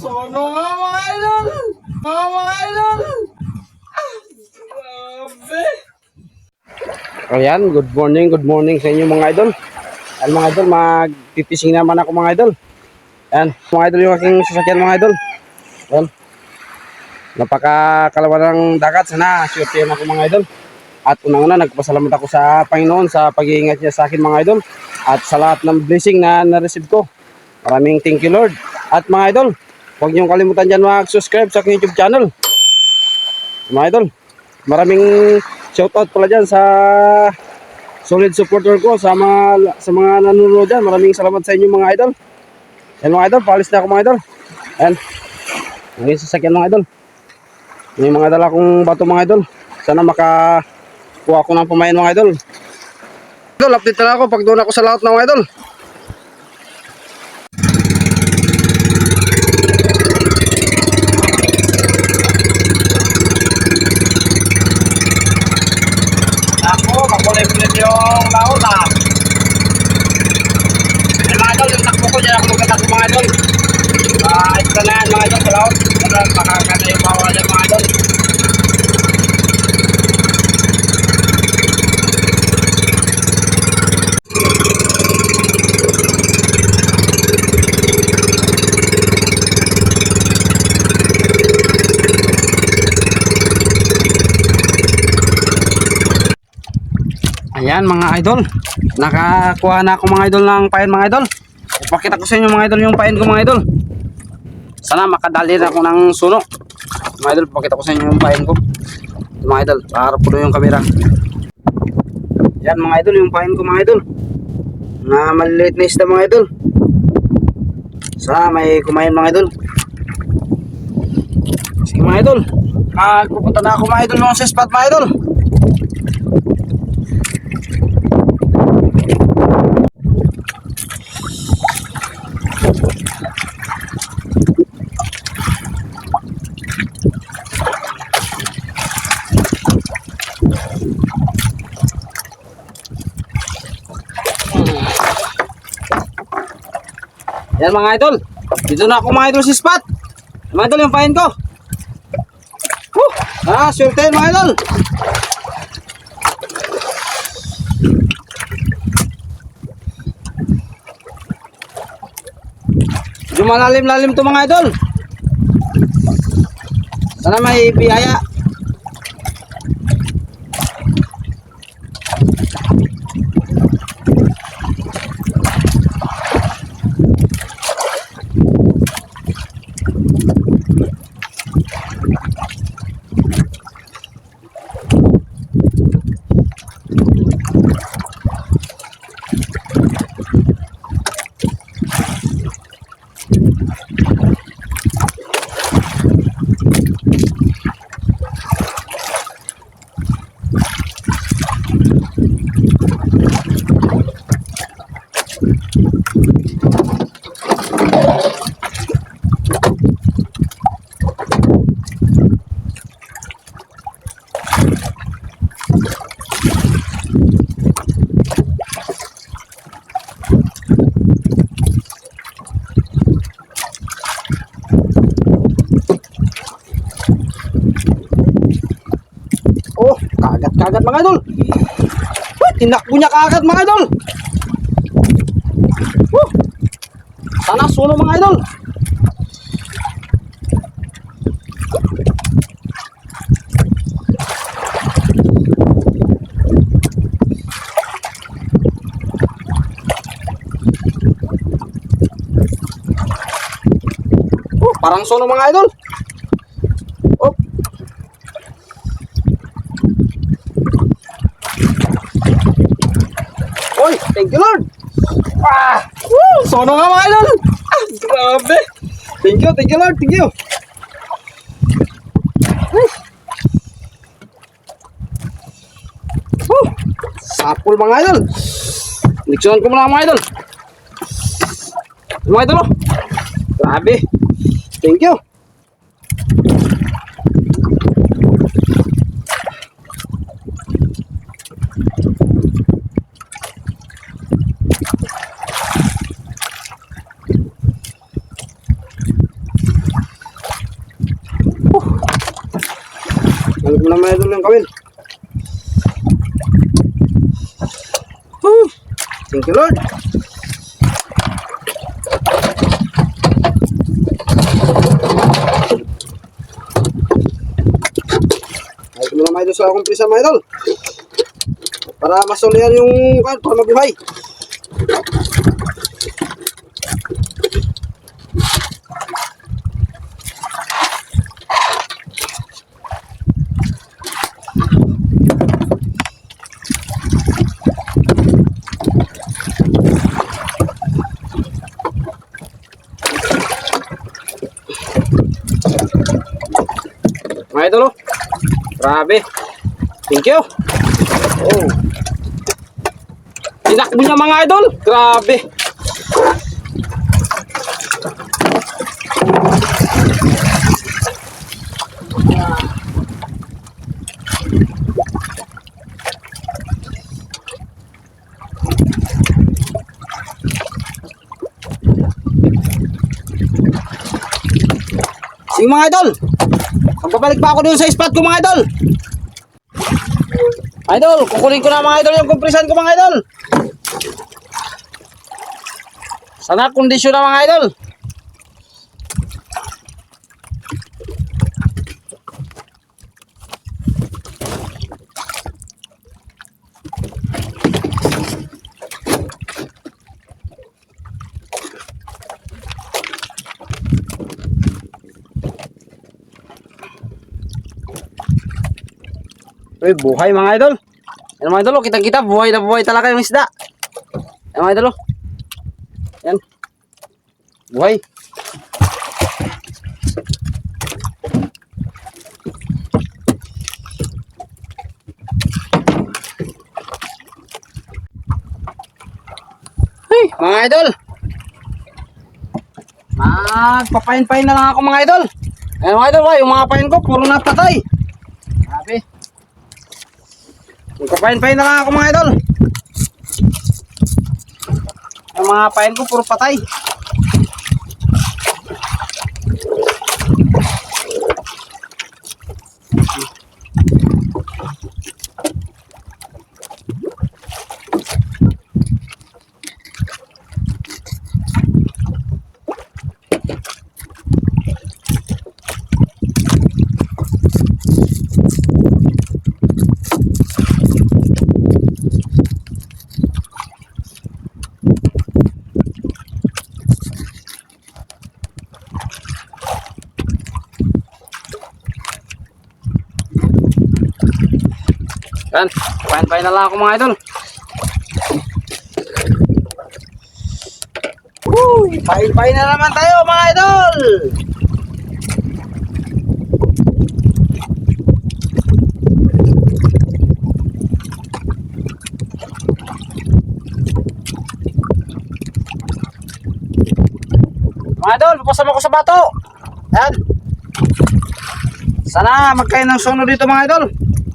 Sono nga mga idol! Mga idol! Grabe! Ayan, good morning sa inyo mga idol. Ayan mga idol, magtitising naman ako mga idol. Ayan, mga idol yung aking sasakyan mga idol. Ayan, napakakalawa ng dagat. Sana, sure ako mga idol. At unang-una, nagpasalamat ako sa Panginoon sa pag-iingat niya sa akin mga idol. At sa lahat ng blessing na na-receive ko. Maraming thank you Lord. At mga idol, huwag niyong kalimutan dyan mag-subscribe sa aking YouTube channel. Mga idol, maraming shoutout pala dyan sa solid supporter ko, sa mga nanonood dyan. Maraming salamat sa inyo mga idol. Yan mga idol, paalis na ako mga idol. Ayan, ang sasakyan mga idol. May mga dala kong bato mga idol. Sana makakuha ko ng pamain mga idol. Idol, update na ako pag doon ako sa laot ng mga idol. Makulit-kulit yung laot ah. Mga idol, yung takbo ko dyan ako magkatakbo mga idol. Ito na yan mga idol sa laot. Makakana yung bawal yung mga idol. Ayan mga idol, nakakuha na ako mga idol ng pain mga idol. Ipakita ko sa inyo mga idol yung pain ko mga idol. Sana makadali na ako ng suno. Mga idol, ipakita ko sa inyo yung pain ko. Ito mga idol, paharap ko yung kamera. Ayan mga idol, yung pain ko mga idol. Na maliliit na isda mga idol. Sana may kumain mga idol. Sige mga idol, magpupunta na ako mga idol sa spot mga idol. Yan mga idol, dito na ako mga idol sa spot. Mga idol, yung pain ko. Swerte mga idol. Medyo malalim-lalim to mga idol. Sana may biyaya. Kagat mga idol. Tinakbo niya kagat mga idol. Sana suno mga idol. Parang suno mga idol. Thank you Lord. Sono nga mga idol. Grabe. Thank you Lord, thank you. Sapul mga idol. Leksyonan ko muna mga idol. Mga idol, grabe. Thank you. mo na mga idol yung kawil. Woo! Thank you Lord. Ayos mo na mga idol sa kumprisa mga idol. Para masulihan yung para mabuhay. Mga idol, oh. Grabe. Thank you. Oh. Tinakbo niya mga idol. Grabe. Sige mga idol. Magbabalik pa ako dun sa spot ko mga idol. Idol, kukunin ko na mga idol yung kompresan ko mga idol. Sana kondisyon na mga idol. Uy, buhay mga idol. Yan mga idol, kitang-kita, buhay na buhay talaga yung isda. Yan mga idol. Yan. Buhay. Hey, mga idol. Magpapain-pain na lang ako mga idol. Yan mga idol, yung mga pain ko, puro na patay. Grabe. Magpapain-pain na lang ako mga idol. Ang mga pain ko puro patay. Yan, pain-pain na lang ako mga idol. Pain-pain na naman tayo mga idol. Mga idol, pasama ko sa bato. Yan. Sana magkain ng sono dito mga idol.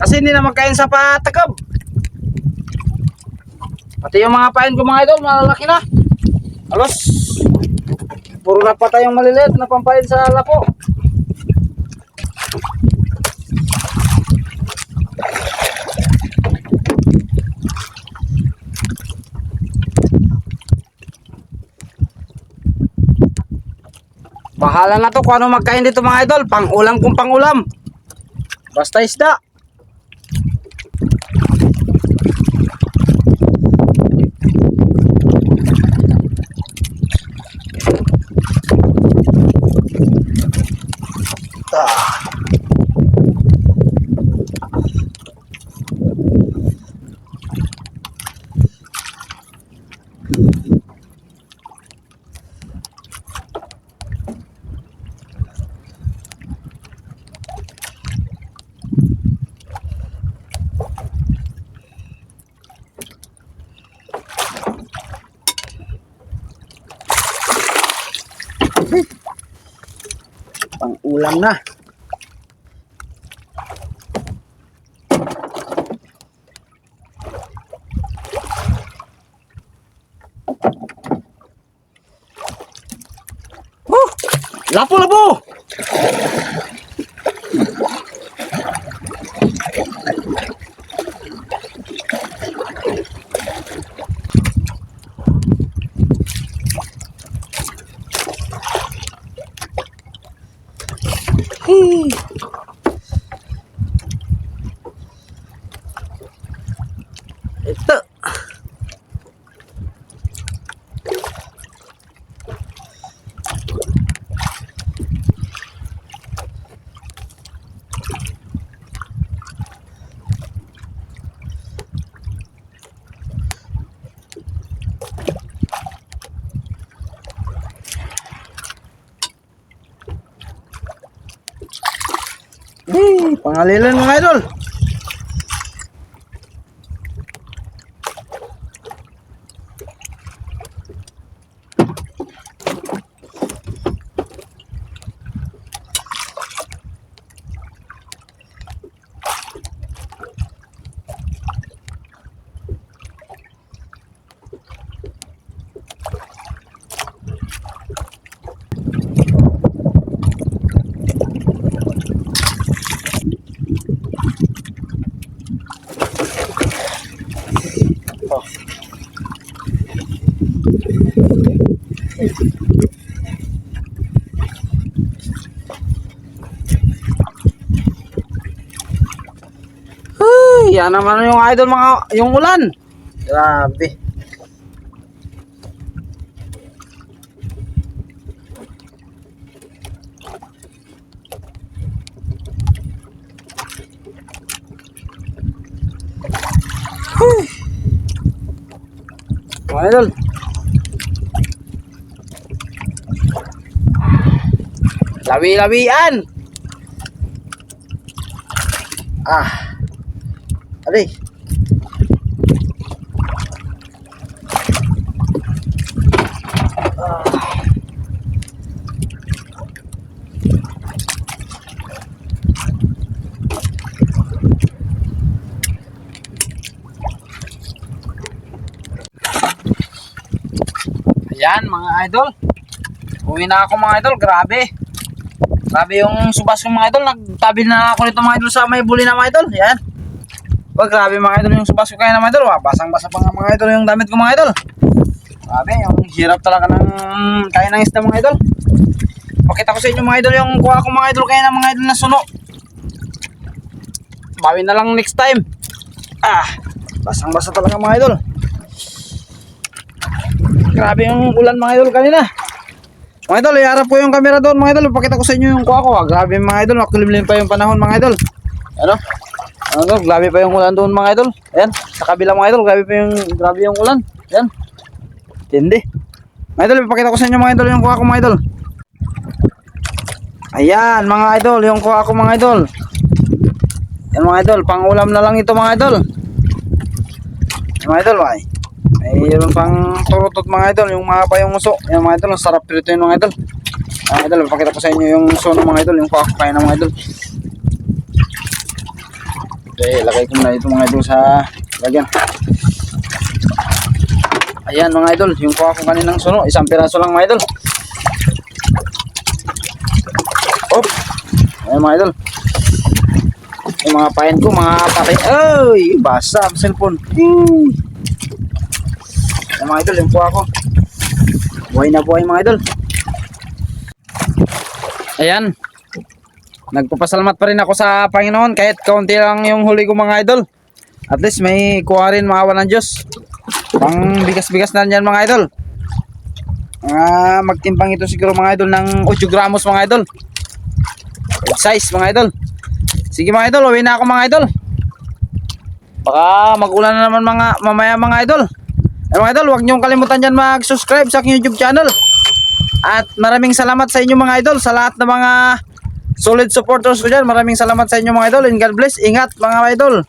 Kasi hindi na magkain sa patakab. Pati yung mga pain ko mga idol, malalaki na. Alos, puro na pa tayong maliliit na pampain sa lapo. Bahala na to kung ano magkain dito mga idol. Pang-ulam kung pang-ulam. Basta isda. Pang-ulam na. Lapo-lapo. Ito. Pangalilan mga idol. Yan naman yung idol yung ulan. Grabe. Mga idol. Lawi-lawian. Aray. Ayan mga idol. Uwi na ako mga idol. Grabe. Grabe yung subas ko mga idol. Nagtabi na ako nito mga idol sa may buli na mga idol. Ayan. Grabe mga idol yung subas ko kaya na mga idol. Basang-basa pa nga mga idol yung damit ko mga idol. Grabe, yung hirap talaga ng kaya ng isda mga idol. Pakita ko sa inyo mga idol yung kuha ko mga idol kaya na mga idol na suno. Bawi na lang next time. Basang-basa talaga mga idol. Grabe yung ulan mga idol kanina. Mga idol, iharap ko yung camera doon mga idol. Pakita ko sa inyo yung kuha ko. Grabe mga idol, makulimlim pa yung panahon mga idol. Ano, grabe pa yung ulan doon mga idol. Ayan, sa kabila mga idol, grabe yung ulan. Ayan. Tindi. Mga idol, ipakita ko sa inyo mga idol yung kuha ko mga idol. Ayan mga idol, yung kuha ko mga idol. Ayan mga idol, pang ulam na lang ito mga idol. Mga idol, mayroon pang turutot mga idol, yung mahaba yung uso. Ayan mga idol, ang sarap pirito yun mga idol. Mga idol, ipakita ko sa inyo yung suno mga idol, yung kuha ko kaya na mga idol. Okay, lagay ko muna ito mga idol sa lagyan. Ayan mga idol, yung kuha ko kaninang suno, isang piraso lang mga idol. Ayan mga idol. Yung mga pain ko, mga patay. Ay, basa ang cellphone. Ayan mga idol, yung kuha ko. Buhay na buhay mga idol. Ayan. Nagpapasalamat pa rin ako sa Panginoon kahit kaunti lang yung huli ko mga idol. At least may kuha rin mga awa ng Diyos. Pang bigas-bigas na yan mga idol. Magtimbang ito siguro mga idol ng 8 gramos mga idol. Good size mga idol. Sige mga idol, uwi na ako mga idol. Baka magulan na naman mamaya mga idol. Mga idol, huwag niyong kalimutan dyan mag-subscribe sa aking YouTube channel. At maraming salamat sa inyo mga idol, sa lahat ng mga solid supporters ko dyan. Maraming salamat sa inyo mga idol, and God bless. Ingat mga idol.